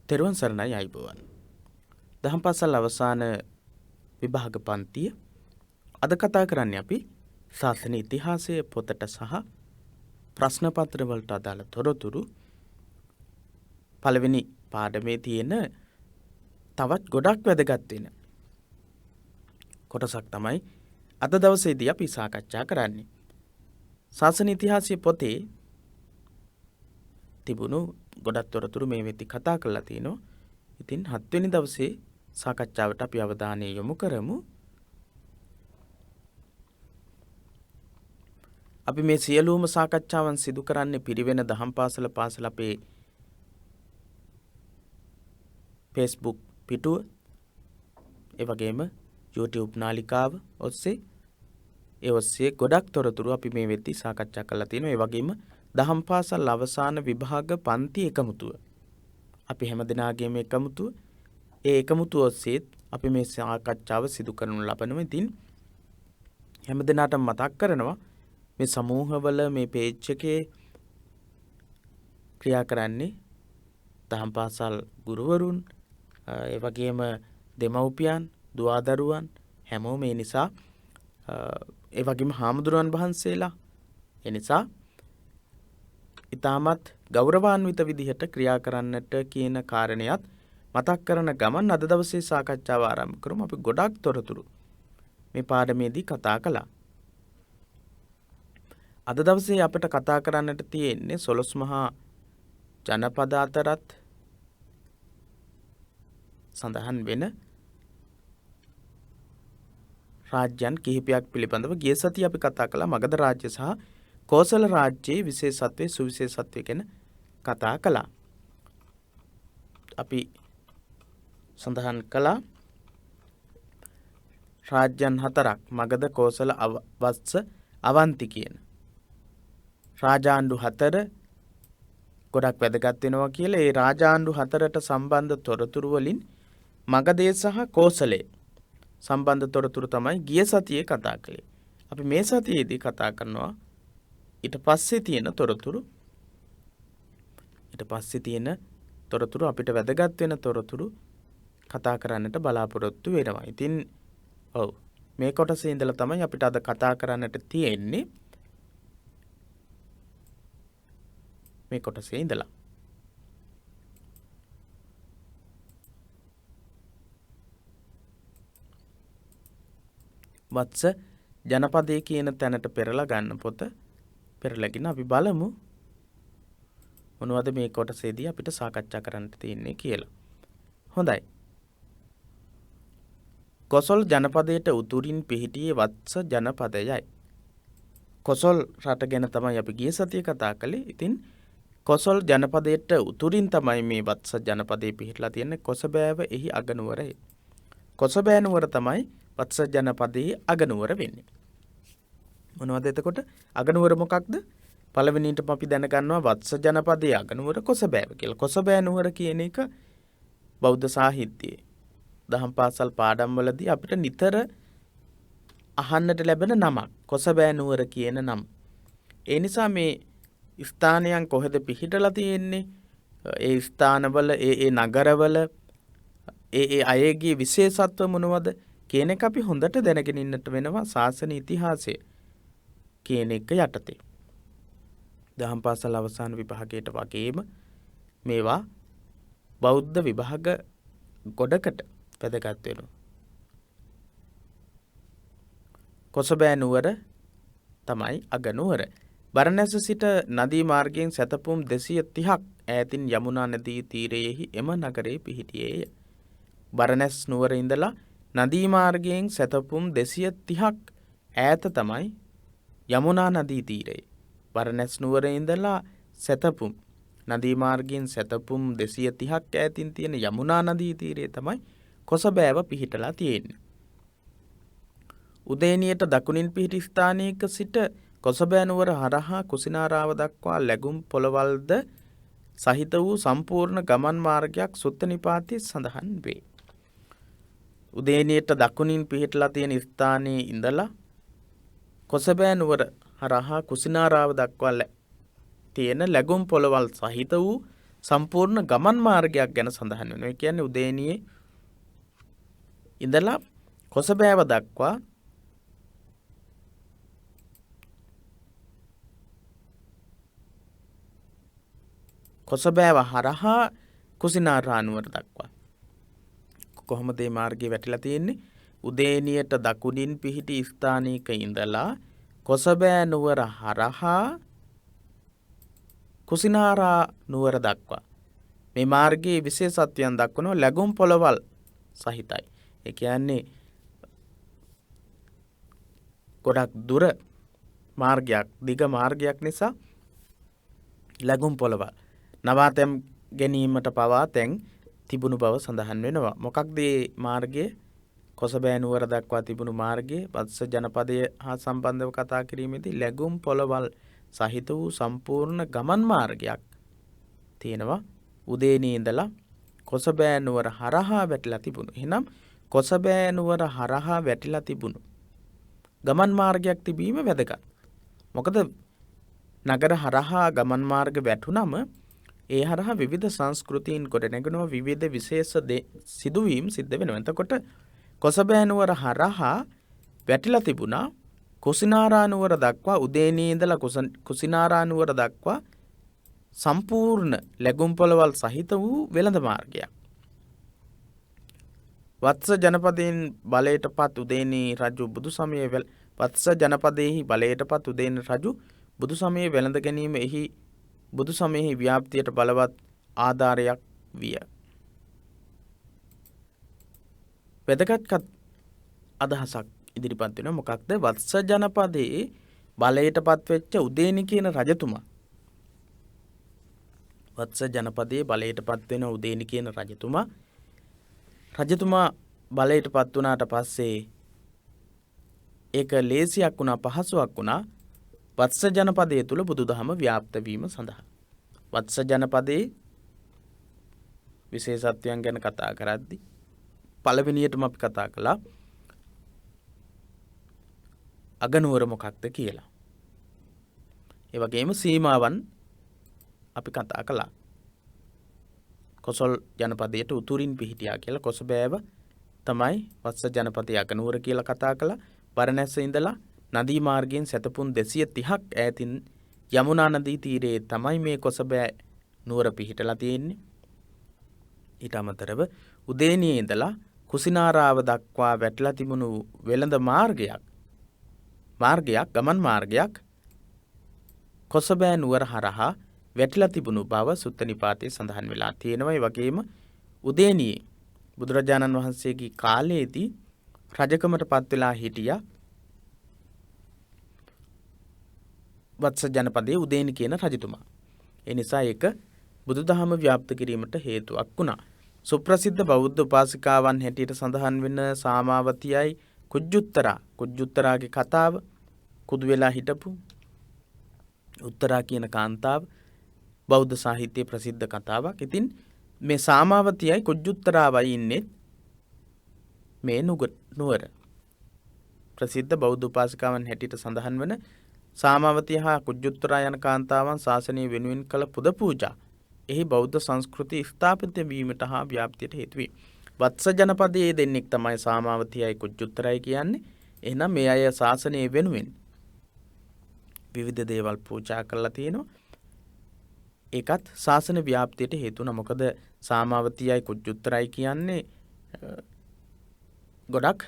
තෙරුවන් සරණයි අයිබෝවන්. දහම් පාසල් අවසාන විභාග පන්තිය. අද කතා කරන්නේ අපි ශාසන ඉතිහාසයේ පොතට සහ ප්‍රශ්න පත්‍ර වලට අදාළ තොරතුරු පළවෙනි පාඩමේ තියෙන තවත් ගොඩක් වැදගත් වෙන කොටසක් තමයි අද දවසේදී අපි සාකච්ඡා කරන්නේ. ශාසන ඉතිහාසයේ පොතේ තිබුණු ගොඩක් තොරතුරු මේ වෙද්දි කතා කරලා තිනවා. ඉතින් 7 වෙනි දවසේ සාකච්ඡාවට අපි අවධානය යොමු කරමු. අපි මේ සියලුම සාකච්ඡාවන් සිදු කරන්නේ පිරිවෙන දහම් පාසල අපේ Facebook පිටුව, ඒ වගේම YouTube නාලිකාව ඔස්සේ ගොඩක් තොරතුරු අපි මේ වෙද්දි සාකච්ඡා කරලා තිනවා. ඒ වගේම දහම් පාසල් අවසාන විභාග පන්ති එකමුතුව. අපි හැමදෙනාගේම එකමුතුව. ඒ එකමුතුව ඔස්සේ අපි මේ සාකච්ඡාව සිදු කරනු ලබනවා. ඉතින් හැමදෙනාටම මතක් කරනවා මේ සමූහවල මේ පේජ් එකේ ක්‍රියා කරන්නේ දහම් පාසල් ගුරුවරුන්, ඒ වගේම දෙමව්පියන්, දුවදරුවන් හැමෝම මේ නිසා ඒ වගේම හාමුදුරුවන් වහන්සේලා ඒ නිසා ඉතාමත් ගෞරවාන්විත විදිහට ක්‍රියා කරන්නට කියන කාරණයක් මතක් කරන ගමන් අද දවසේ සාකච්ඡාව ආරම්භ කරමු. අපි ගොඩක් තොරතුරු මේ පාඩමේදී කතා කළා. අද දවසේ අපිට කතා කරන්නට තියෙන්නේ 12 මහා ජනපද අතරත් සඳහන් වෙන රාජ්‍යයන් කිහිපයක් පිළිබඳව ගිය සතියේ අපි කතා කළා. මගධ රාජ්‍ය සහ කෝසල රාජ්‍යයේ විශේෂත්වයේ සුවිශේෂත්වය ගැන කතා කළා. අපි සඳහන් කළා රාජ්‍යයන් 4ක් මගධ, කෝසල, වත්ස, අවන්ති කියන රාජාණ්ඩු 4 ගොඩක් වැදගත් වෙනවා කියලා. ඒ රාජාණ්ඩු 4ට සම්බන්ධ තොරතුරු වලින් මගධය සහ කෝසලයේ සම්බන්ධ තොරතුරු තමයි ගිය සතියේ කතා කළේ. අපි මේ සතියේදී කතා කරනවා ඊට පස්සේ තියෙන තොරතුරු. අපිට වැදගත් වෙන තොරතුරු කතා කරන්නට බලාපොරොත්තු වෙනවා. ඉතින් මේ කොටසේ ඉඳලා තමයි අපිට අද කතා කරන්නට තියෙන්නේ. මේ කොටසේ ඉඳලා වත්ස ජනපදයේ කියන තැනට පෙරලා ගන්න පොත පෙරලගෙන අපි බලමු මොනවද මේ කොටසේදී අපිට සාකච්ඡා කරන්න තියෙන්නේ කියලා. හොඳයි. කොසල් ජනපදයට උතුරින් පිහිටියේ වත්ස ජනපදයයි. කොසල් රට ගැන තමයි අපි ගිය සතියේ කතා කළේ. ඉතින් කොසල් ජනපදයට උතුරින් තමයි මේ වත්ස ජනපදයේ පිහිටලා තියෙන්නේ. කොසබෑව එහි අගනුවරයි. කොසබෑ නුවර තමයි වත්ස ජනපදයේ අගනුවර වෙන්නේ. මොනවද එතකොට අගනුවර මොකක්ද? පළවෙනියටම අපි දැනගන්නවා වත්ස ජනපදයේ අගනුවර කොසබෑව කියලා. කොසබෑ නුවර කියන එක බෞද්ධ සාහිත්‍යයේ දහම් පාසල් පාඩම් වලදී අපිට නිතර අහන්නට ලැබෙන නමක් කොසබෑ නුවර කියන නම. ඒ නිසා මේ ස්ථානයන් කොහෙද පිහිටලා තියෙන්නේ? ඒ ස්ථානවල ඒ නගරවල ඒ අයගේ විශේෂත්ව මොනවද කියන එක අපි හොඳට දැනගෙන ඉන්නට වෙනවා ශාසන ඉතිහාසය කියන එක යටතේ. දහම් පාසල් අවසාන විභාගයට වගේම මේවා බෞද්ධ විභාග ගොඩකට වැදගත් වෙනවා. කොසබෑ නුවර තමයි අගනුවර. බරණැස සිට නදී මාර්ගයෙන් සැතපුම් 230ක් ඈතින් යමුනා නදී තීරයේහි එම නගරයේ පිහිටියේය. බරණැස් නුවර ඉඳලා නදී මාර්ගයෙන් සැතපුම් 230ක් ඈත තමයි යමුනා නදී තීරය. බරණැස් නුවර ඉඳලා සැතපුම් නදී මාර්ගයෙන් සැතපුම් 230ක් ඈතින් තියෙන යමුනා නදී තීරය තමයි කොසබෑව පිහිටලා තියෙන්නේ. උදේනියට දකුණින් පිහිටි ස්ථානයක සිට කොසබෑ නුවර හරහා කුසිනාරාව දක්වා ලැබුම් පොළවල්ද සහිත වූ සම්පූර්ණ ගමන් මාර්ගයක් සුත්ත නිපාතයේ සඳහන් වේ. උදේනියට දකුණින් පිහිටලා තියෙන ස්ථානයේ ඉඳලා කොසබෑ නුවර හරහා කුසිනාරාව දක්වා තියෙන ලැබුම් පොළවල් සහිත වූ සම්පූර්ණ ගමන් මාර්ගයක් ගැන සඳහන් වෙනවා. ඒ කියන්නේ උදේනියේ ඉඳලා කොසබෑව දක්වා කොසබෑව හරහා කුසිනාරා නුවර දක්වා කොහොමද මේ මාර්ගය වැටිලා තියෙන්නේ? උදේනියට දකුණින් පිහිටි ස්ථානයක ඉඳලා කොසබෑ නුවර හරහා කුසිනාරා නුවර දක්වා මේ මාර්ගයේ විශේෂත්වයන් දක්වනවා ලැබුම් පොළවල් සහිතයි. ඒ කියන්නේ ගොඩක් දුර මාර්ගයක්, දිග මාර්ගයක් නිසා ලැබුම් පොළවල් නවාතැන් ගැනීමට පවා තැන් තිබුණු බව සඳහන් වෙනවා. මොකක්ද මේ මාර්ගයේ? කොසබෑ නුවර දක්වා තිබුණු මාර්ගයේ වත්ස ජනපදය හා සම්බන්ධව කතා කිරීමේදී ලැබුම් පොළවල් සහිත වූ සම්පූර්ණ ගමන් මාර්ගයක් තියෙනවා. උදේනියේ ඉඳලා කොසබෑ නුවර හරහා වැටිලා තිබුණු. එහෙනම් කොසබෑ නුවර හරහා වැටිලා තිබුණු ගමන් මාර්ගයක් තිබීම වැදගත්. මොකද නගර හරහා ගමන් මාර්ග වැටුනම ඒ හරහා විවිධ සංස්කෘතීන් කොට නැගෙනවා, විවිධ විශේෂ සිදුවීම් සිද්ධ වෙනවා. එතකොට කොසබෑ නුවර හරහා වැටිලා තිබුණා කුසිනාරා නුවර දක්වා, උදේනියේ ඉඳලා කුසිනාරා නුවර දක්වා සම්පූර්ණ ලැබුම් පොළවල් සහිත වූ වෙළඳ මාර්ගයක්. වත්ස ජනපදයෙන් බලයටපත් උදේනී රජු බුදු සමයේ වත්ස ජනපදයෙහි බලයටපත් උදේනී රජු බුදු සමයේ වැළඳ ගැනීම එහි බුදු සමයෙහි ව්‍යාප්තියට බලවත් ආධාරයක් විය. වැදගත් අදහසක් ඉදිරිපත් වෙනවා. මොකක්ද? වත්ස ජනපදයේ බලයටපත් වෙච්ච උදේනි කියන රජතුමා. වත්ස ජනපදයේ බලයටපත් වෙන උදේනි කියන රජතුමා බලයටපත් වුණාට පස්සේ ඒක ලේසියක් වුණා, පහසුවක් වුණා වත්ස ජනපදයේ තුල බුදුදහම ව්‍යාප්ත වීම සඳහා. වත්ස ජනපදයේ විශේෂත්වයන් ගැන කතා කරද්දී පළවෙනියටම අපි කතා කළා අගනුවර මොකක්ද කියලා. ඒ වගේම සීමාවන් අපි කතා කළා. කොසල් ජනපදයට උතුරින් පිහිටියා කියලා කොසබෑව තමයි වත්ස ජනපදයේ අගනුවර කියලා කතා කළා. බරණැස ඉඳලා නදී මාර්ගයෙන් සැතපුම් 230ක් ඈතින් යමුනා නදී තීරයේ තමයි මේ කොසබෑ නුවර පිහිටලා තියෙන්නේ. ඊට අමතරව උදේනියේ ඉඳලා කුසිනාරාව දක්වා වැටලා තිබුණු වෙළඳ ගමන් මාර්ගයක් කොසබෑ නුවර හරහා වැටලා තිබුණු බව සුත්ත නිපාතයේ සඳහන් වෙලා තියෙනවා. ඒ වගේම උදේනියේ බුදුරජාණන් වහන්සේගේ කාලයේදී රජකමටපත් වෙලා හිටියා වත්ස ජනපදයේ උදේනි කියන රජතුමා. ඒ නිසා ඒක බුදුදහම ව්‍යාප්ත කිරීමට හේතුවක් වුණා. සුප්‍රසිද්ධ බෞද්ධ උපාසිකාවන් හැටියට සඳහන් වෙන සාමාවතියයි කුජ්ජුත්තරාගේ කතාව, කුදු වෙලා හිටපු උත්තරා කියන කාන්තාව බෞද්ධ සාහිත්‍යයේ ප්‍රසිද්ධ කතාවක්. ඉතින් මේ සාමාවතියයි කුජ්ජුත්තරාවයි ඉන්නේ මේ නුවර. ප්‍රසිද්ධ බෞද්ධ උපාසිකාවන් හැටියට සඳහන් වන සාමාවතිය හා කුජ්ජුත්තරා යන කාන්තාවන් ශාසනය වෙනුවෙන් කළ පුද පූජා එහි බෞද්ධ සංස්කෘතිය ස්ථාපිත වීමට හා ව්‍යාප්තියට හේතු වේ. වත්ස ජනපදයේ දෙන්නෙක් තමයි සාමාවතියයි කුජ්ජුත්තරයි කියන්නේ. එහෙනම් මේ අය ශාසනය වෙනුවෙන් විවිධ දේවල් පූජා කරලා තියෙනවා. ඒකත් ශාසන ව්‍යාප්තියට හේතු වුණා. මොකද සාමාවතියයි කුජ්ජුත්තරයි කියන්නේ ගොඩක්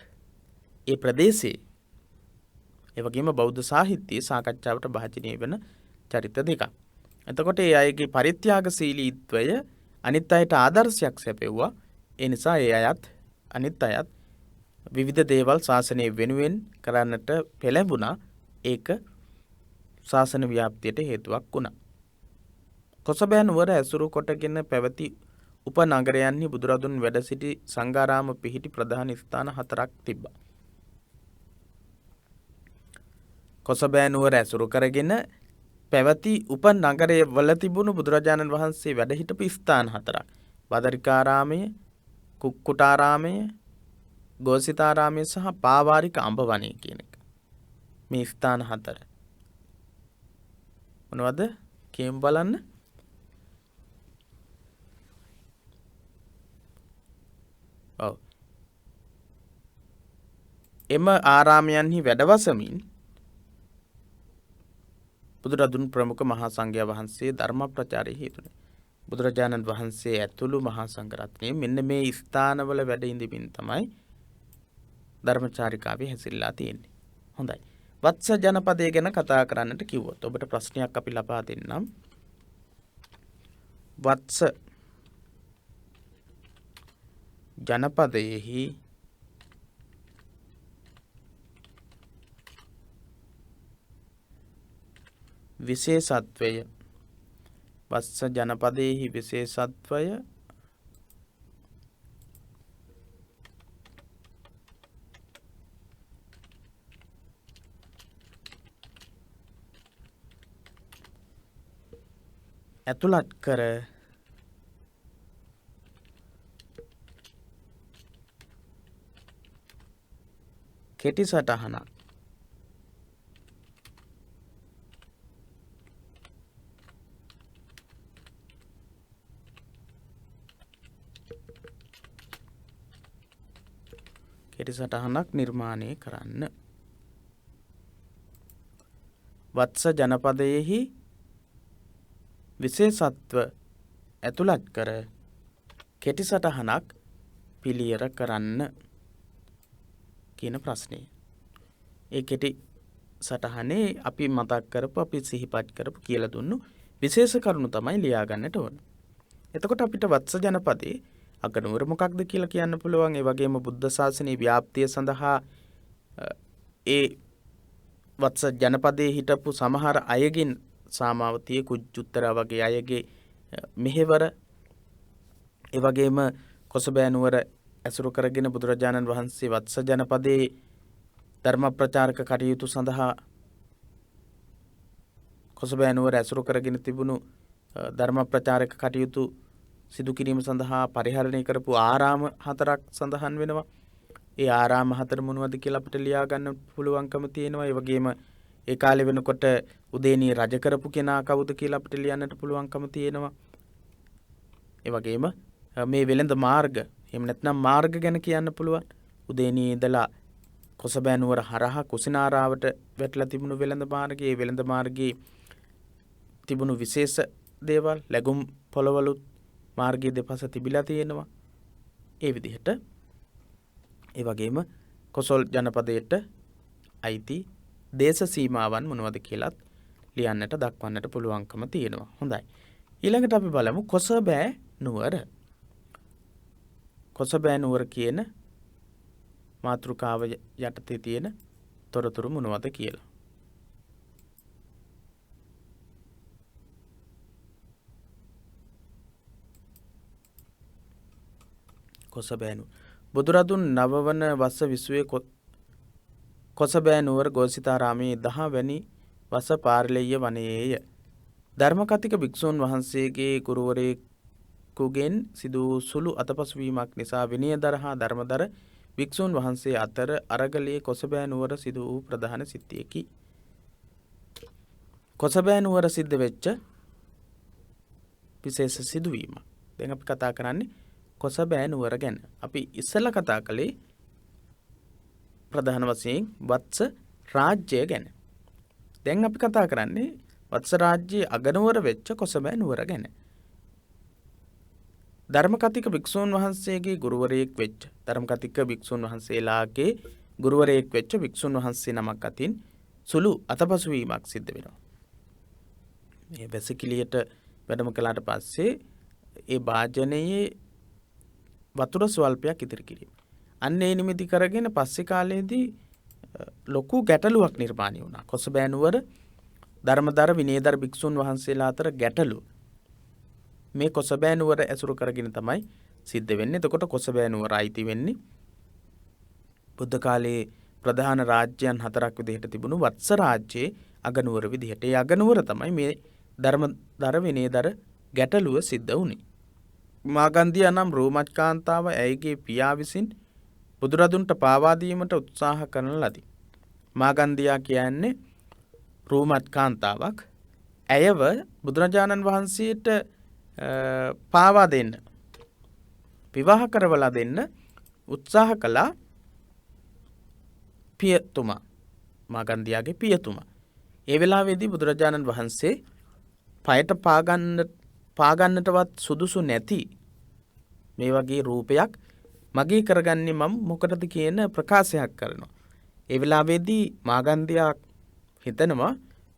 ඒ ප්‍රදේශයේ ඒ වගේම බෞද්ධ සාහිත්‍යයේ සාකච්ඡාවට භාජනය වෙන චරිත දෙකක්. එතකොට ඒ අයගේ පරිත්‍යාගශීලීත්වය අනිත් අයට ආදර්ශයක් සැපෙව්වා. ඒ නිසා ඒ අයත් අනිත් අයත් විවිධ දේවල් ශාසනය වෙනුවෙන් කරන්නට පෙළඹුණා. ඒක ශාසන ව්‍යාප්තියට හේතුවක් වුණා. කොසබෑ නුවර ඇසුරු කොටගෙන පැවති උපනගරයන්හි බුදුරදුන් වැඩ සිටි සංඝාරාම පිහිටි ප්‍රධාන ස්ථාන 4ක් තිබ්බා. කොසබෑ නුවර ඇසුරු කරගෙන පැවති උපනගරය වල තිබුණු බුදුරජාණන් වහන්සේ වැඩ හිටපු ස්ථාන 4ක්. බදරිකාරාමය, කුක්කුටාරාමය, ගෝසිතාරාමය සහ පාවාරික අඹවණය කියන එක. මේ ස්ථාන 4. මොනවද? කියමු බලන්න. එම ආරාමයන්හි වැඩවසමින් බුදුරදුන් ප්‍රමුඛ මහා සංඝයා වහන්සේ ධර්ම ප්‍රචාරයේ යෙදුණේ. බුදුරජාණන් වහන්සේ ඇතුළු මහා සංඝරත්නය මෙන්න මේ ස්ථානවල වැඩ ඉඳිමින් තමයි ධර්මචාරිකාවේ හැසිරලා තියෙන්නේ. හොඳයි. වත්ස ජනපදය ගැන කතා කරන්නට කිව්වොත් ඔබට ප්‍රශ්නයක් අපි ලබා දෙන්නම්. වත්ස ජනපදයෙහි විශේෂත්වය වත්ස ජනපදයෙහි විශේෂත්වය ඇතුළත් කර කෙටි සටහනක් නිර්මාණය කරන්න. වත්ස ජනපදයෙහි විශේෂත්ව ඇතුළත් කර කෙටි සටහනක් පිළියෙල කරන්න කියන ප්‍රශ්නය. ඒ කෙටි සටහනේ අපි මතක් කරපු අපි සිහිපත් කරපු කියලා දුන්නු විශේෂ කරුණු තමයි ලියා ගන්නට ඕන. එතකොට අපිට වත්ස ජනපදයේ අගනුවර මොකක්ද කියලා කියන්න පුළුවන්. ඒ වගේම බුද්ධ ශාසනයේ ව්‍යාප්තිය සඳහා ඒ වත්ස ජනපදයේ හිටපු සමහර අයගෙන් සාමාවතිය කුජුත්තර වගේ අයගේ මෙහෙවර ඒ වගේම කොසබෑ නුවර ඇසුරු කරගෙන බුදුරජාණන් වහන්සේ වත්ස ජනපදයේ ධර්ම ප්‍රචාරක කටයුතු සඳහා කොසබෑ නුවර ඇසුරු කරගෙන තිබුණු ධර්ම ප්‍රචාරක කටයුතු සිදු කිරීම සඳහා පරිහරණය කරපු ආරාම 4ක් සඳහන් වෙනවා. ඒ ආරාම 4 මොනවද කියලා අපිට ලියා ගන්න පුළුවන්කම තියෙනවා. ඒ වගේම ඒ කාලේ වෙනකොට උදේනී රජ කරපු කෙනා කවුද කියලා අපිට ලියන්නට පුළුවන්කම තියෙනවා. ඒ වගේම මේ වෙළඳ මාර්ග එහෙම නැත්නම් මාර්ග ගැන කියන්න පුළුවන්. උදේනී ඉඳලා කොසබෑ නුවර හරහා කුසිනාරාවට වැටලා තිබුණු වෙළඳ මාර්ගය, ඒ වෙළඳ මාර්ගයේ තිබුණු විශේෂ දේවල්, ලැබුම් පොළවලුත් මාර්ගයේ දෙපස තිබිලා තියෙනවා. ඒ විදිහට ඒ වගේම කොසල් ජනපදයට අයිති දේශ සීමාවන් මොනවද කියලාත් ලියන්නට දක්වන්නට පුළුවන්කම තියෙනවා. හොඳයි. ඊළඟට අපි බලමු කොසබෑ නුවර. කොසබෑ නුවර කියන මාතෘකාව යටතේ තියෙන තොරතුරු මොනවද කියලා. කොසබෑ නුවර බුදුරදුන් නවවන වස විසුවේ කොසබෑ නුවර ගෝසිතාරාමේ 10 වැනි වස පාරලෙය වනයේය. ධර්මකතික භික්ෂූන් වහන්සේගේ ගුරුවරයෙකුගෙන් සිදු සුළු අතපසුවීමක් නිසා විනයදර හා ධර්මදර භික්ෂූන් වහන්සේ අතර අරගලයේ කොසබෑ නුවර සිදු වූ ප්‍රධාන සිද්ධියකි. කොසබෑ නුවර සිද්ධ වෙච්ච විශේෂ සිදුවීමක්. දැන් අපි කතා කරන්නේ කොසබෑ නුවර ගැන. අපි ඉස්සෙල්ලා කතා කළේ ප්‍රධාන වශයෙන් වත්ස රාජ්‍යය ගැන. දැන් අපි කතා කරන්නේ වත්ස රාජ්‍යයේ අගනුවර වෙච්ච කොසබෑ නුවර ගැන. ධර්මකතික භික්ෂූන් වහන්සේගේ ගුරුවරයෙක් වෙච්ච ධර්මකතික භික්ෂූන් වහන්සේලාගේ ගුරුවරයෙක් වෙච්ච භික්ෂූන් වහන්සේ නමක් අතින් සුළු අතපසුවීමක් සිද්ධ වෙනවා. මේ වැසිකිළියට වැඩම කළාට පස්සේ ඒ භාජනයේ වතුර ස්වල්පයක් ඉතිරි කිරීම. අන්න ඒ නිමිති කරගෙන පස්සේ කාලයේදී ලොකු ගැටලුවක් නිර්මාණය වුණා. කොසබෑ නුවර ධර්මදර විනයදර භික්ෂුන් වහන්සේලා අතර ගැටලු මේ කොසබෑ නුවර ඇසුරු කරගෙන තමයි සිද්ධ වෙන්නේ. එතකොට කොසබෑ නුවර අයිති වෙන්නේ බුද්ධ කාලයේ ප්‍රධාන රාජ්‍යයන් 4ක් විදිහට තිබුණු වත්ස රාජ්‍යයේ අගනුවර විදිහට. ඒ අගනුවර තමයි මේ ධර්මදර විනයදර ගැටලුව සිද්ධ වුණේ. මාගන්දිය නම් රෝමජ් කාන්තාව ඇයගේ පියා විසින් බුදුරදුන්ට පාවා දීමට උත්සාහ කරන ලදී. මාගන්දියා කියන්නේ රෝමජ් කාන්තාවක්. ඇයව බුදුරජාණන් වහන්සේට පාවා දෙන්න, විවාහ කරවලා දෙන්න උත්සාහ කළා. පියතුමා මාගන්දියාගේ පියතුමා. ඒ වෙලාවේදී බුදුරජාණන් වහන්සේ පයට පාගන්නටවත් සුදුසු නැති මේ වගේ රූපයක් මගේ කරගන්නේ මම මොකටද කියන ප්‍රකාශයක් කරනවා. ඒ වෙලාවේදී මාගන්දියා හිතනවා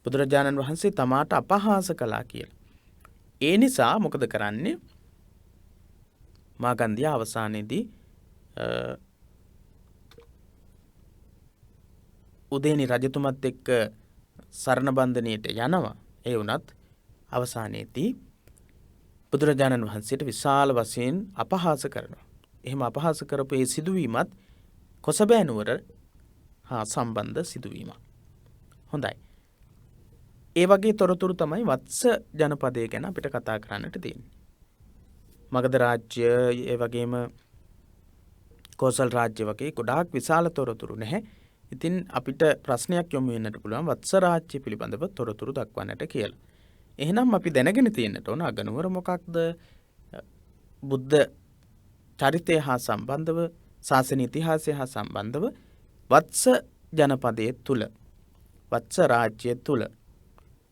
බුදුරජාණන් වහන්සේ තමාට අපහාස කළා කියලා. ඒ නිසා මොකද කරන්නේ? මාගන්දියා අවසානයේදී උදේනි රජතුමත් එක්ක සරණ බන්ධනයට යනවා. ඒ වුණත් අවසානයේදී බුදුරජාණන් වහන්සේට විශාල වශයෙන් අපහාස කරනවා. එහෙම අපහාස කරපු ඒ සිදුවීමත් කොසබෑ නුවර හා සම්බන්ධ සිදුවීමක්. හොඳයි. ඒ වගේ තොරතුරු තමයි වත්ස ජනපදය ගැන අපිට කතා කරන්නට තියෙන්නේ. මගධ රාජ්‍ය ඒ වගේම කෝසල් රාජ්‍ය වගේ ගොඩාක් විශාල තොරතුරු නැහැ. ඉතින් අපිට ප්‍රශ්නයක් යොමු වෙන්නට පුළුවන් වත්ස රාජ්‍ය පිළිබඳව තොරතුරු දක්වන්නට කියලා. එහෙනම් අපි දැනගෙන තියෙන්නට ඕන අගනුවර මොකක්ද? බුද්ධ චරිතය හා සම්බන්ධව ශාසන ඉතිහාසය හා සම්බන්ධව වත්ස ජනපදයේ තුල වත්ස රාජ්‍ය තුල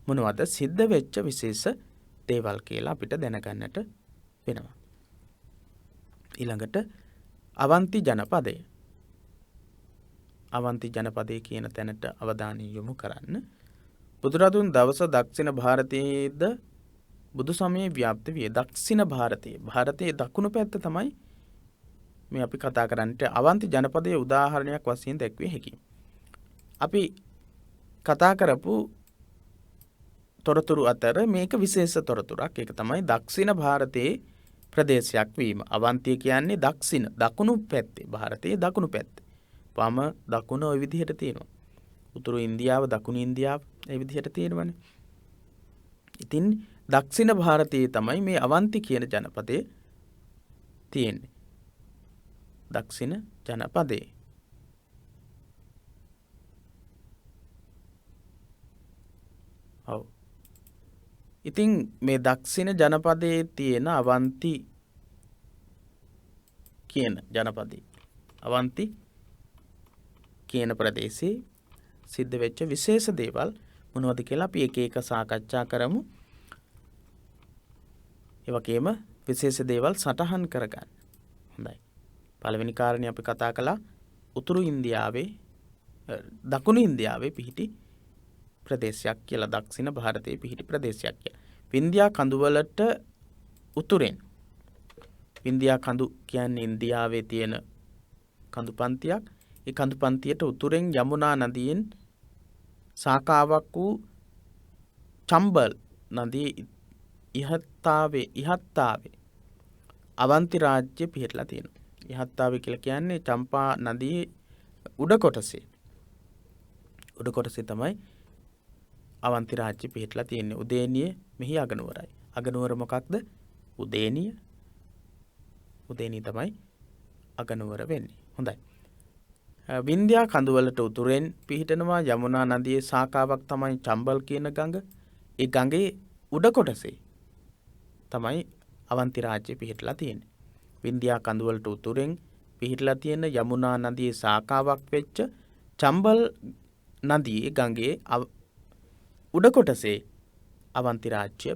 මොනවද සිද්ධ වෙච්ච විශේෂ දේවල් කියලා අපිට දැනගන්නට වෙනවා. ඊළඟට අවන්ති ජනපදය. අවන්ති ජනපදය කියන තැනට අවධානය යොමු කරන්න. බුදුරදුන් දවස දක්ෂිණ භාරතයේද බුදු සමයේ ව්‍යාප්ත විය. දක්ෂිණ භාරතයේ දකුණු පැත්ත තමයි මේ අපි කතා කරන්නට අවන්ති ජනපදයේ උදාහරණයක් වශයෙන් දැක්විය හැකියි. අපි කතා කරපු තොරතුරු අතර මේක විශේෂ තොරතුරක්. ඒක තමයි දක්ෂිණ භාරතයේ ප්‍රදේශයක් වීම. අවන්තිය කියන්නේ දක්ෂිණ දකුණු පැත්තේ, භාරතයේ දකුණු පැත්තේ. වම දකුණ ওই විදිහට තියෙනවා. උතුරු ඉන්දියාව දකුණු ඉන්දියාව ඒ විදිහට තියෙනවනේ. ඉතින් දක්ෂිණ භාරතයේ තමයි මේ අවන්ති කියන ජනපදයේ තියෙන්නේ. දක්ෂිණ ජනපදයේ. ඔව්. ඉතින් මේ දක්ෂිණ ජනපදයේ තියෙන අවන්ති කියන ජනපදයේ අවන්ති කියන ප්‍රදේශයේ සිද්ධ වෙච්ච විශේෂ දේවල් මොනවද කියලා අපි එක එක සාකච්ඡා කරමු. ඒ වගේම විශේෂ දේවල් සටහන් කරගන්න. හොඳයි. පළවෙනි කාරණේ අපි කතා කළා උතුරු ඉන්දියාවේ දකුණු ඉන්දියාවේ පිහිටි ප්‍රදේශයක් කියලා, දක්ෂිණ ಭಾರತයේ පිහිටි ප්‍රදේශයක් කියලා. වින්ධ්‍යා කඳුවලට උතුරෙන්. වින්ධ්‍යා කඳු කියන්නේ ඉන්දියාවේ තියෙන කඳු පන්තියක්. ඒ කඳු පන්තියට උතුරෙන් යමුනා නදියෙන් සාකාවක් වූ චම්බල් නදියේ ඉහත්තාවේ අවන්ති රාජ්‍ය පිහිටලා තියෙනවා. ඉහත්තාවේ කියලා කියන්නේ චම්පා නදියේ උඩ කොටසේ. උඩ කොටසේ තමයි අවන්ති රාජ්‍ය පිහිටලා තියෙන්නේ. උදේනිය මෙහි අගනුවරයි. අගනුවර මොකක්ද? උදේනිය. උදේනිය තමයි අගනුවර වෙන්නේ. හොඳයි. වින්ධ්‍යා කඳුවලට උතුරෙන් පිහිටනවා යමුනා නදියේ සාකාවක් තමයි චම්බල් කියන ගඟ. ඒ ගඟේ උඩ කොටසේ තමයි අවන්ති රාජ්‍ය පිහිටලා තියෙන්නේ. වින්ධ්‍යා කඳුවලට උතුරෙන් පිහිටලා තියෙන යමුනා නදියේ සාකාවක් වෙච්ච චම්බල් නදියේ ගඟේ උඩ කොටසේ අවන්ති රාජ්‍ය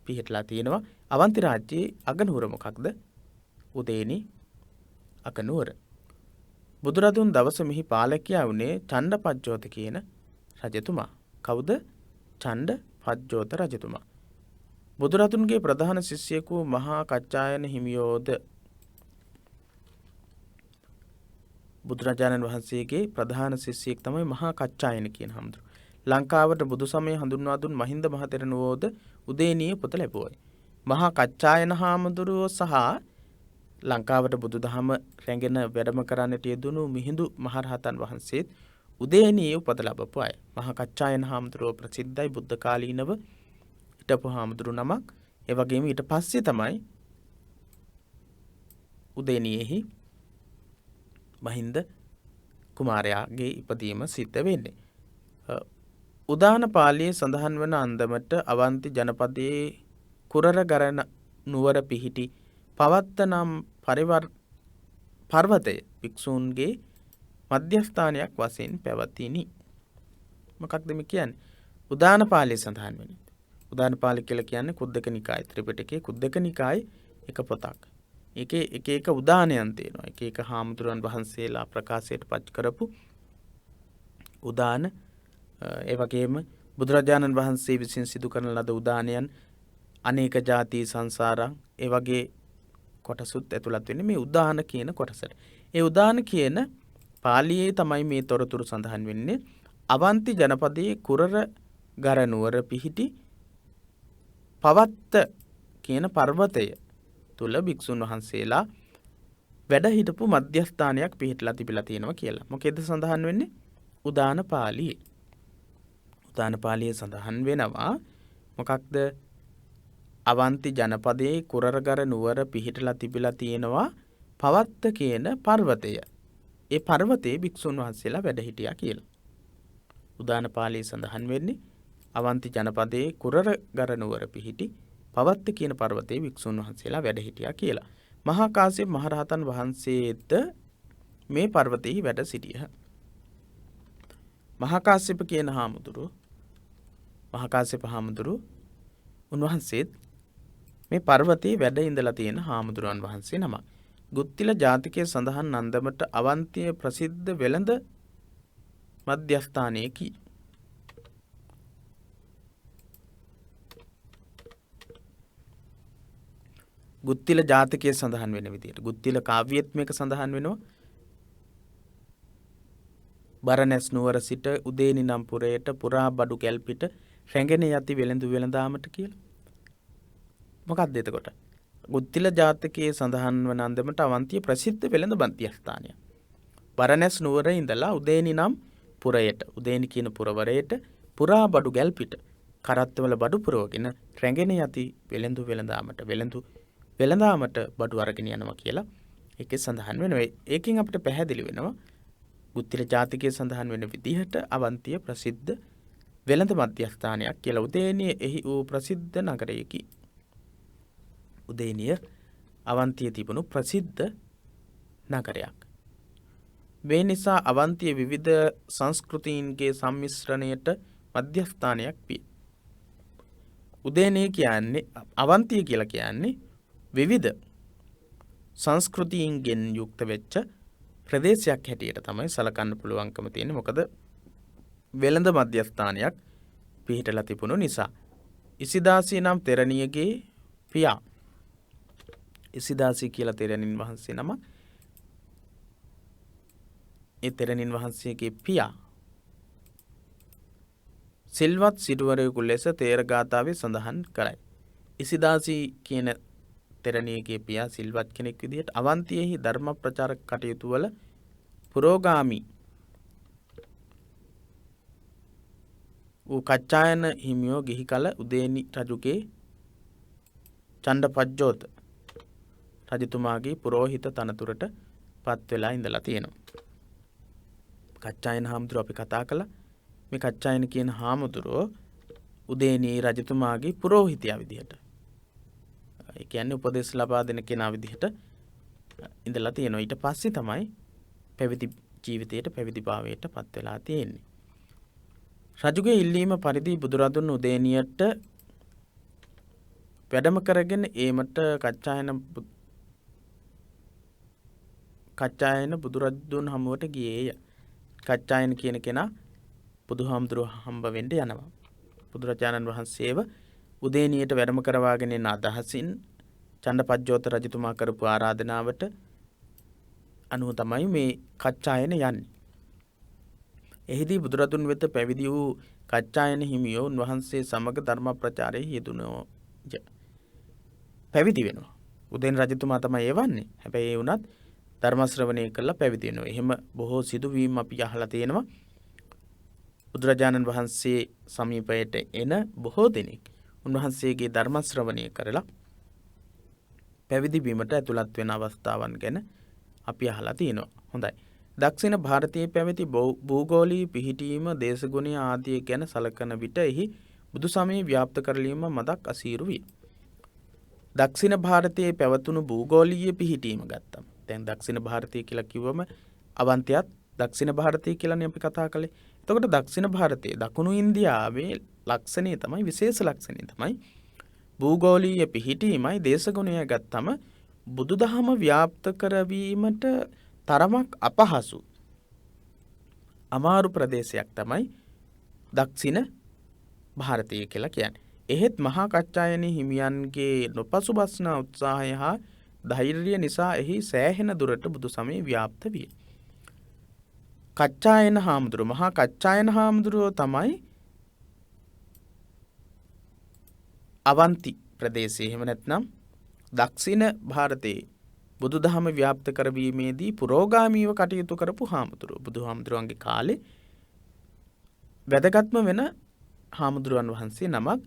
පිහිටලා තියෙනවා. අවන්ති රාජ්‍යයේ අගනුවර මොකක්ද? උදේනි අගනුවර. බුදුරදුන් දවස මෙහි පාලකයා වුණේ චණ්ඩපජ්ජෝත කියන රජතුමා. කවුද? චණ්ඩපජ්ජෝත රජතුමා. බුදුරදුන්ගේ ප්‍රධාන ශිෂ්‍යයෙකු මහා කච්චායන හිමියෝද බුදුරජාණන් වහන්සේගේ ප්‍රධාන ශිෂ්‍යයෙක් තමයි මහා කච්චායන කියන හඳුරු. ලංකාවට බුදු සමය හඳුන්වා දුන් මහින්ද මහතෙරණුවෝද උදේනිය පොත ලැබුවයි. මහා කච්චායන හාමුදුරුවෝ සහ ලංකාවට බුදුදහම රැගෙන වැඩම කරන්නට යෙදුණු මිහිඳු මහරහතන් වහන්සේත් උදේනියේ උපත ලැබපු අය. මහා කච්චායන හාමුදුරුවෝ ප්‍රසිද්ධයි බුද්ධ කාලීනව හිටපු හාමුදුරු නමක්. ඒ වගේම ඊට පස්සේ තමයි උදේනියෙහි මහින්ද කුමාරයාගේ ඉපදීම සිද්ධ වෙන්නේ. උදාන පාළියේ සඳහන් වන අන්දමට අවන්ති ජනපදයේ කුරරගරණ නුවර පිහිටි පවත්ත නම් පර්වතය භික්ෂූන්ගේ මධ්‍යස්ථානයක් වශයෙන් පැවතිනි. මොකක්ද මේ කියන්නේ? උදාන පාළියේ සඳහන් වෙන්නේ. උදාන පාළි කියලා කියන්නේ කුද්දක නිකාය ත්‍රිපිටකයේ කුද්දක නිකායේ එක පොතක්. ඒකේ එක එක උදානයන් තියෙනවා. එක එක හාමුදුරන් වහන්සේලා ප්‍රකාශයට පත් කරපු උදාන ඒ වගේම බුදුරජාණන් වහන්සේ විසින් සිදු කරන ලද උදානයන් අනේක ಜಾති සංසාරං ඒ වගේ කොටසුත් ඇතුළත් වෙන්නේ මේ උදාන කියන කොටසට. ඒ උදාන කියන පාළියේ තමයි මේ තොරතුරු සඳහන් වෙන්නේ. අවන්ති ජනපදයේ කුරර ගර නුවර පිහිටි පවත්ත කියන පර්වතය තුල භික්ෂුන් වහන්සේලා වැඩ හිටපු මධ්‍යස්ථානයක් පිහිටලා තිබිලා තියෙනවා කියලා. මොකේද සඳහන් වෙන්නේ? උදාන පාළියේ. උදාන පාළියේ සඳහන් වෙනවා මොකක්ද? අවන්ති ජනපදයේ කුරරගර නුවර පිහිටලා තිබිලා තියෙනවා පවත්ත කියන පර්වතය. ඒ පර්වතයේ භික්ෂුන් වහන්සේලා වැඩ හිටියා කියලා. උදාන පාළියේ සඳහන් වෙන්නේ අවන්ති ජනපදයේ කුරරගර නුවර පිහිටි පවත්ත කියන පර්වතයේ භික්ෂුන් වහන්සේලා වැඩ හිටියා කියලා. මහා කාශ්‍යප මහරහතන් වහන්සේද මේ පර්වතයේ වැඩ සිටියහ. මහා කාශ්‍යප කියන හාමුදුරුවෝ උන්වහන්සේත් මේ පර්වතයේ වැඩ ඉඳලා තියෙන හාමුදුරුවන් වහන්සේ නමක්. ගුත්තිල ජාතිකයේ සඳහන් නන්දමට අවන්තිය ප්‍රසිද්ධ වෙළඳ මධ්‍යස්ථානයකි. ගුත්තිල ජාතකයේ සඳහන් වෙන විදිහට ගුත්තිල කාව්‍යෙත් මේක සඳහන් වෙනවා. බරණැස් නුවර සිට උදේනි නම් පුරයට පුරා බඩු කැල්පිට රැඟෙන යති වෙළඳු වෙළඳාමට කියලා. මොකක්ද එතකොට? ගුත්තිල ජාතකයේ සඳහන් වන අන්දමට අවන්තිය ප්‍රසිද්ධ වෙළඳ මධ්‍යස්ථානය. බරණැස් නුවර ඉඳලා උදේනි නම් පුරයට උදේනි කියන පුරවරයට පුරා බඩු ගැල්පිට කරත්තවල බඩු පුරවගෙන රැඟෙන යති වෙළඳු වෙළඳාමට බඩු අරගෙන යනවා කියලා ඒකේ සඳහන් වෙනවා. ඒකෙන් අපිට පැහැදිලි වෙනවා ගුත්තිල ජාතකයේ සඳහන් වෙන විදිහට අවන්තිය ප්‍රසිද්ධ වෙළඳ මධ්‍යස්ථානයක් කියලා. උදේනිය එහි වූ ප්‍රසිද්ධ නගරයකි. උදේනිය අවන්තියේ තිබුණු ප්‍රසිද්ධ නගරයක්. මේ නිසා අවන්තිය විවිධ සංස්කෘතීන්ගේ සම්මිශ්‍රණයට මධ්‍යස්ථානයක් විය. උදේනිය කියන්නේ අවන්තිය කියලා කියන්නේ විවිධ සංස්කෘතීන්ගෙන් යුක්ත වෙච්ච ප්‍රදේශයක් හැටියට තමයි සලකන්න පුළුවන්කම තියෙන්නේ. මොකද වෙළඳ මධ්‍යස්ථානයක් පිහිටලා තිබුණු නිසා. ඉසිදාසී නම් තෙරණියගේ පියා. ඉසිදාසී කියලා තෙරණින් වහන්සේ නම. ඒ තෙරණින් වහන්සේගේ පියා සිල්වත් සිටුවරයෙකු ලෙස තේර ගාථාවේ සඳහන් කරයි. ඉසිදාසී කියන තෙරණියගේ පියා සිල්වත් කෙනෙක් විදිහට අවන්තියෙහි ධර්ම ප්‍රචාරක කටයුතු වල පුරෝගාමී වූ කච්චායන හිමියෝ ගිහි කල උදේනි රජුගේ චණ්ඩපජ්ජෝත රජතුමාගේ පුරෝහිත තනතුරට පත් වෙලා ඉඳලා තියෙනවා. කච්චායන හාමුදුරුවෝ අපි කතා කළා. මේ කච්චායන කියන හාමුදුරුවෝ උදේනි රජතුමාගේ පුරෝහිතයා විදිහට. ඒ කියන්නේ උපදෙස් ලබා දෙන කෙනා විදිහට ඉඳලා තියෙනවා. ඊට පස්සේ තමයි පැවිදි ජීවිතයට පැවිදි භාවයට පත් වෙලා තියෙන්නේ. රජුගේ ඉල්ලීම පරිදි බුදුරදුන් උදේනියට වැඩම කරගෙන ඒමට කච්චායන බුදුරදුන් හමුවට ගියේය. කච්චායන කියන කෙනා බුදුහාමුදුරුව හම්බ වෙන්න යනවා. බුදුරජාණන් වහන්සේව උදේනියට වැඩම කරවාගෙන යන අදහසින් චණ්ඩපජ්ජෝත රජතුමා කරපු ආරාධනාවට අනුව තමයි මේ කච්චායන යන්නේ. එහිදී බුදුරදුන් වෙත පැවිදි වූ කච්චායන හිමියෝ උන්වහන්සේ සමග ධර්ම ප්‍රචාරයේ යෙදුණෝ. පැවිදි වෙනවා. උදේන රජතුමා තමයි එවන්නේ. හැබැයි ඒ වුණත් ධර්ම ශ්‍රවණය කළා පැවිදි වෙනවා. එහෙම බොහෝ සිදුවීම් අපි අහලා තියෙනවා. බුදුරජාණන් වහන්සේ සමීපයට එන බොහෝ දෙනෙක් උන්වහන්සේගේ ධර්ම ශ්‍රවණය කරලා පැවිදි වීමට ඇතුළත් වෙන අවස්ථාවන් ගැන අපි අහලා තියෙනවා. හොඳයි. දක්ෂිණ ಭಾರತයේ පැවති භූගෝලීය පිහිටීම දේශගුණය ආදී ගැන සලකන විට එහි බුදු සමය ව්‍යාප්ත කරලීම මදක් අසීරු විය. දක්ෂිණ ಭಾರತයේ පැවතුණු භූගෝලීය පිහිටීම ගත්තම. දැන් දක්ෂිණ ಭಾರතය කියලා කිව්වම අවන්තියත් දක්ෂිණ ಭಾರತය කියලානේ අපි කතා කළේ. එතකොට දක්ෂිණ ಭಾರತයේ දකුණු ඉන්දියාවේ ලක්ෂණය තමයි විශේෂ ලක්ෂණය තමයි භූගෝලීය පිහිටීමයි දේශගුණය ගත්තම බුදුදහම ව්‍යාප්ත කරවීමට තරමක් අපහසු අමාරු ප්‍රදේශයක් තමයි දක්ෂිණ ಭಾರතය කියලා කියන්නේ. එහෙත් මහා කච්චායන හිමියන්ගේ නොපසුබස්නා උත්සාහය හා ධෛර්යය නිසා එහි සෑහෙන දුරට බුදු සමය ව්‍යාප්ත විය. කච්චායන හාමුදුරුවෝ මහා කච්චායන හාමුදුරුවෝ තමයි අවන්ති ප්‍රදේශයේ එහෙම නැත්නම් දක්ෂිණ ಭಾರතයේ බුදුදහම ව්‍යාප්ත කරවීමේදී පුරෝගාමීව කටයුතු කරපු හාමුදුරුවෝ. බුදුහාමුදුරුවන්ගේ කාලේ වැදගත්ම වෙන හාමුදුරුවන් වහන්සේ නමක්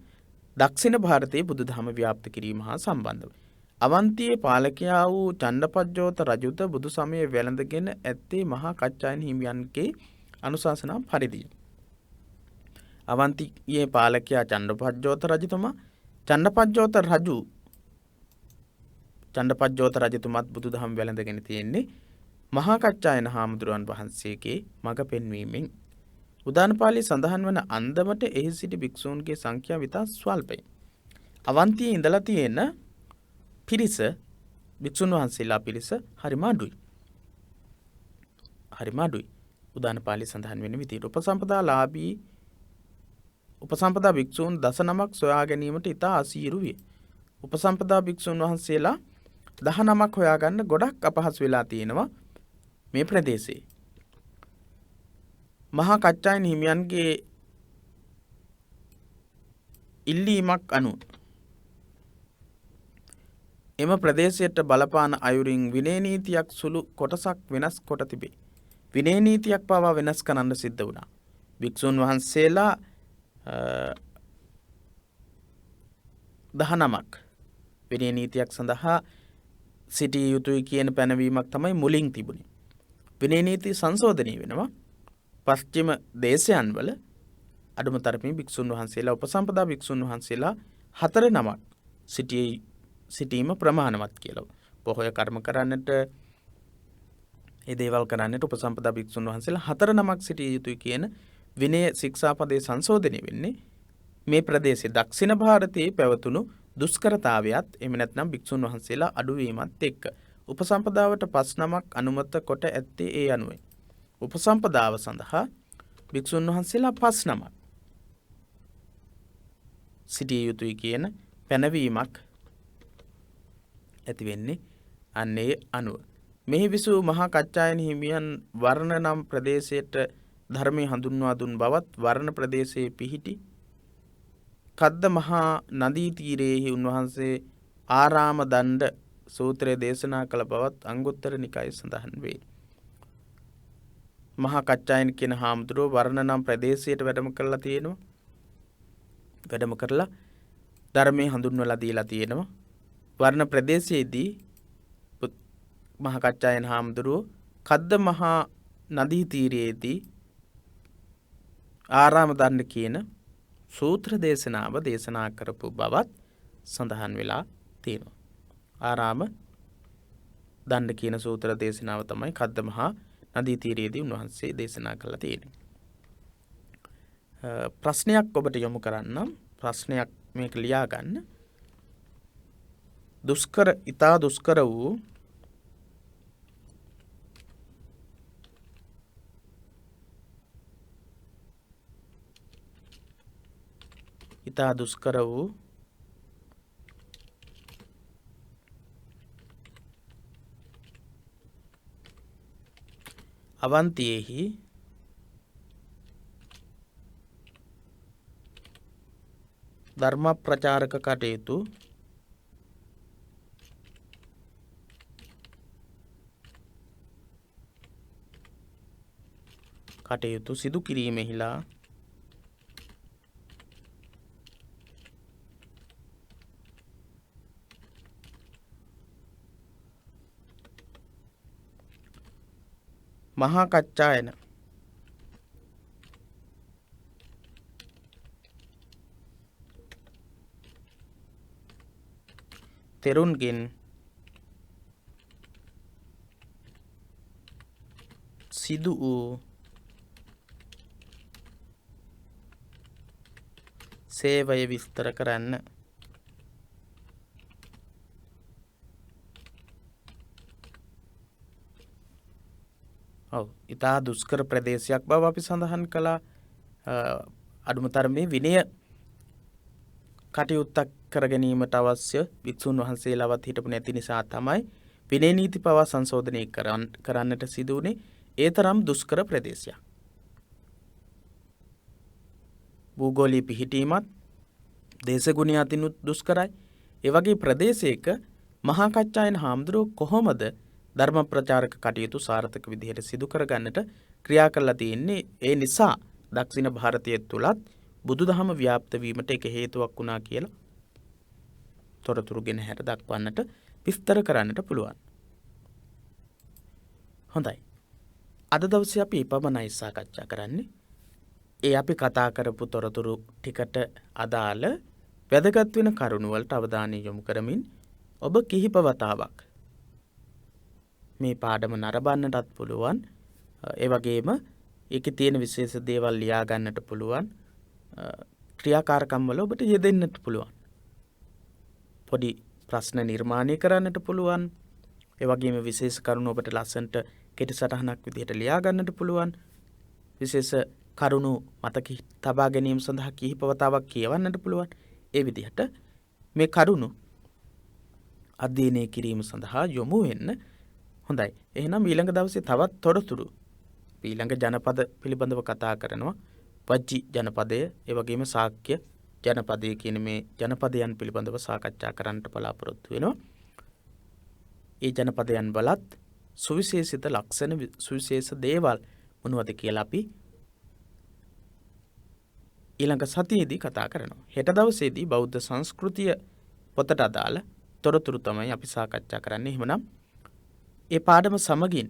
දක්ෂිණ ಭಾರතයේ බුදුදහම ව්‍යාප්ත කිරීම හා සම්බන්ධව. අවන්තියේ පාලකයා වූ චණ්ඩපජ්ජෝත රජුද බුදු සමය වැළඳගෙන ඇත්තේ මහා කච්චායන හිමියන්ගේ අනුශාසනා පරිදිය. අවන්තියේ පාලකයා චණ්ඩපජ්ජෝත රජතුමා චණ්ඩපජ්ජෝත රජතුමත් බුදුදහම වැළඳගෙන තියෙන්නේ මහා කච්චායන හාමුදුරුවන් වහන්සේගේ මඟ පෙන්වීමෙන්. උදානපාළි සඳහන් වන අන්දමට එහි සිටි භික්ෂූන්ගේ සංඛ්‍යාව ඉතා ස්වල්පයි. අවන්තියේ ඉඳලා තියෙන පිරිස භික්ෂුන් වහන්සේලා පිරිස හරිම අඩුයි. උදානපාළි සඳහන් වෙන විදිහට උපසම්පදා භික්ෂූන් 19ක් සොයා ගැනීමට ඉතා අසීරු විය. උපසම්පදා භික්ෂුන් වහන්සේලා 19ක් හොයාගන්න ගොඩක් අපහසු වෙලා තියෙනවා මේ ප්‍රදේශයේ. මහා කච්චායන හිමියන්ගේ ඉල්ලීමක් අනුව එම ප්‍රදේශයට බලපාන අයුරින් විනය නීතියක් සුළු කොටසක් වෙනස් කොට තිබේ. විනය නීතියක් පවා වෙනස් කරන්න සිද්ධ වුණා. භික්ෂුන් වහන්සේලා 19ක් විනය නීතියක් සඳහා සිටිය යුතුයි කියන පැනවීමක් තමයි මුලින් තිබුණේ. විනය නීති සංශෝධනය වෙනවා. පශ්චිම දේශයන් වල අඩුම තරමින් භික්ෂුන් වහන්සේලා උපසම්පදා භික්ෂුන් වහන්සේලා 4 නමක් සිටීම ප්‍රමාණවත් කියලා. පොහොය කර්ම කරන්නට ඒ දේවල් කරන්නට උපසම්පදා භික්ෂුන් වහන්සේලා 4 නමක් සිටිය යුතුයි කියන විනය ශික්ෂාපදයේ සංශෝධනය වෙන්නේ මේ ප්‍රදේශයේ දක්ෂිණ ಭಾರතයේ පැවතුණු දුෂ්කරතාවයත් එහෙම නැත්නම් භික්ෂුන් වහන්සේලා අඩුවීමත් එක්ක උපසම්පදාවට 5 නමක් අනුමත කොට ඇත්තේ ඒ අනුවයි. උපසම්පදාව සඳහා භික්ෂුන් වහන්සේලා 5 නමක් සිටිය යුතුයි කියන පැනවීමක් ඇති වෙන්නේ අන්නේ අනුව. මෙහි විසූ මහා කච්චායන හිමියන් වර්ණ නම් ප්‍රදේශයට ධර්මයේ හඳුන්වා දුන් බවත් වර්ණ ප්‍රදේශයේ පිහිටි කද්ද මහා නදී තීරයේහි උන්වහන්සේ ආරාම දණ්ඩ සූත්‍රය දේශනා කළ බවත් අංගුත්තර නිකායේ සඳහන් වේ. මහා කච්චායන කියන හාමුදුරුවෝ වර්ණ නම් ප්‍රදේශයට වැඩම කරලා තියෙනවා. වැඩම කරලා ධර්මයේ හඳුන්වලා දීලා තියෙනවා. වර්ණ ප්‍රදේශයේදී මහා කච්චායන හාමුදුරුවෝ කද්ද මහා නදී තීරයේදී ආරාම දණ්ඩ කියන සූත්‍ර දේශනාව දේශනා කරපු බවත් සඳහන් වෙලා තියෙනවා. ආරාම දණ්ඩ කියන සූත්‍ර දේශනාව තමයි කද්ද මහා නදී තීරයේදී උන්වහන්සේ දේශනා කළා තියෙන්නේ. ප්‍රශ්නයක් ඔබට යොමු කරන්නම්. ප්‍රශ්නයක් මේක ලියා ගන්න. ඊතා දුෂ්කර වූ අවන්තියෙහි ධර්ම ප්‍රචාරක කටයුතු සිදු කිරීමෙහිලා මහා කච්චායන තෙරුන්ගෙන් සිදු වූ සේවය විස්තර කරන්න. ඔව් ඉතා දුෂ්කර ප්‍රදේශයක් බව අපි සඳහන් කළා. අඩුම තරමේ විනය කටයුත්තක් කර ගැනීමට අවශ්‍ය වික්ෂුන් වහන්සේලාවත් හිටපු නැති නිසා තමයි විනය නීති පවා සංශෝධනය කරන්නට සිදු වුණේ. ඒ තරම් දුෂ්කර ප්‍රදේශයක්. භූගෝලීය පිහිටීමත් දේශගුණය අතිනුත් දුෂ්කරයි. ඒ වගේ ප්‍රදේශයක මහා කච්චායන හාමුදුරුවෝ කොහොමද ධර්ම ප්‍රචාරක කටයුතු සාර්ථක විදිහට සිදු කරගන්නට ක්‍රියා කරලා තියෙන්නේ? ඒ නිසා දක්ෂිණ ಭಾರತය තුලත් බුදුදහම ව්‍යාප්ත වීමට එක හේතුවක් වුණා කියලා තොරතුරු ගෙන හැර දක්වන්නට විස්තර කරන්නට පුළුවන්. හොඳයි. අද දවසේ අපි පමණයි සාකච්ඡා කරන්නේ. ඒ අපි කතා කරපු තොරතුරු ටිකට අදාළ වැදගත් වෙන කරුණු වලට අවධානය යොමු කරමින් ඔබ කිහිප වතාවක් මේ පාඩම නරඹන්නටත් පුළුවන්. ඒ වගේම ඒකේ තියෙන විශේෂ දේවල් ලියා ගන්නට පුළුවන්. ක්‍රියාකාරකම් වල ඔබට යෙදෙන්නට පුළුවන්. පොඩි ප්‍රශ්න නිර්මාණය කරන්නට පුළුවන්. ඒ වගේම විශේෂ කරුණු ඔබට ලස්සනට කෙටි සටහනක් විදිහට ලියා ගන්නට පුළුවන්. විශේෂ කරුණු මතක තබා ගැනීම සඳහා කිහිප වතාවක් කියවන්නට පුළුවන්. ඒ විදිහට මේ කරුණු අධ්‍යයනය කිරීම සඳහා යොමු වෙන්න. හොඳයි. එහෙනම් ඊළඟ දවසේ තවත් තොරතුරු ඊළඟ ජනපද පිළිබඳව කතා කරනවා. වජ්ජි ජනපදය, ඒ වගේම ශාක්‍ය ජනපදය කියන මේ ජනපදයන් පිළිබඳව සාකච්ඡා කරන්නට බලාපොරොත්තු වෙනවා. ඒ ජනපදයන් වලත් සුවිශේෂිත ලක්ෂණ, සුවිශේෂ දේවල් මොනවද කියලා අපි ඊළඟ සතියේදී කතා කරනවා. හෙට දවසේදී බෞද්ධ සංස්කෘතිය පොතට අදාළ තොරතුරු තමයි අපි සාකච්ඡා කරන්නේ. එහෙමනම් ඒ පාඩම සමගින්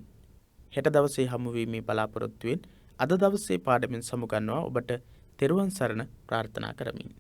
හෙට දවසේ හමු වීමේ බලාපොරොත්තුවෙන් අද දවසේ පාඩමෙන් සමුගන්නවා. ඔබට තෙරුවන් සරණ ප්‍රාර්ථනා කරමින්